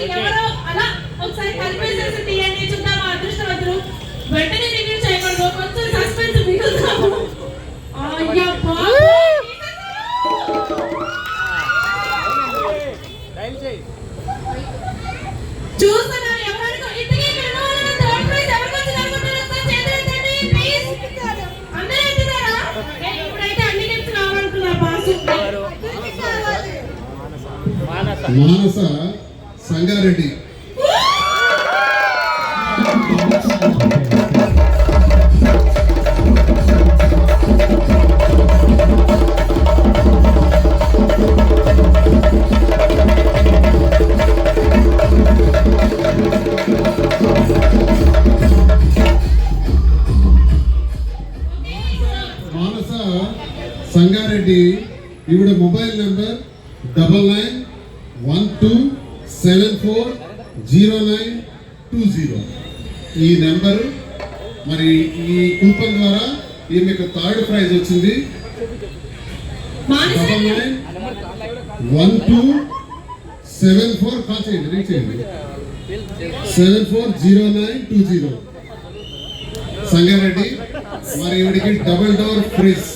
ఎవరో అలా ఒకసారి కలిపేసేసి తీయండి చూద్దాం ఆ అదృష్టవంతులు వెంటనే రివ్యూ చేయకూడదు కొంచెం సస్పెన్స్ మిగులుతాము అయ్యా చూస్తున్నా ఎవరికో ఇంతకీ ఇక్కడ థర్డ్ ప్రైజ్ ఎవరికి వచ్చింది అనుకుంటున్నారు సార్ చేతులు ఎత్తండి ప్లీజ్ అందరూ ఎత్తుతారా ఇప్పుడైతే అన్ని గిఫ్ట్స్ కావాలనుకున్నా బాసు మానస సంగారెడ్డి మానస సంగారెడ్డి ఈవిడ మొబైల్ నెంబర్ 9912740920 ఈ నెంబరు మరి ఈ కూపన్ ద్వారా ఈమెకు థర్డ్ ప్రైజ్ వచ్చింది 991274 కాల్ చేయండి రీచ్ చేయండి 740920 సంగారెడ్డి మరి ఈవిడికి డబుల్ డోర్ ఫ్రిడ్జ్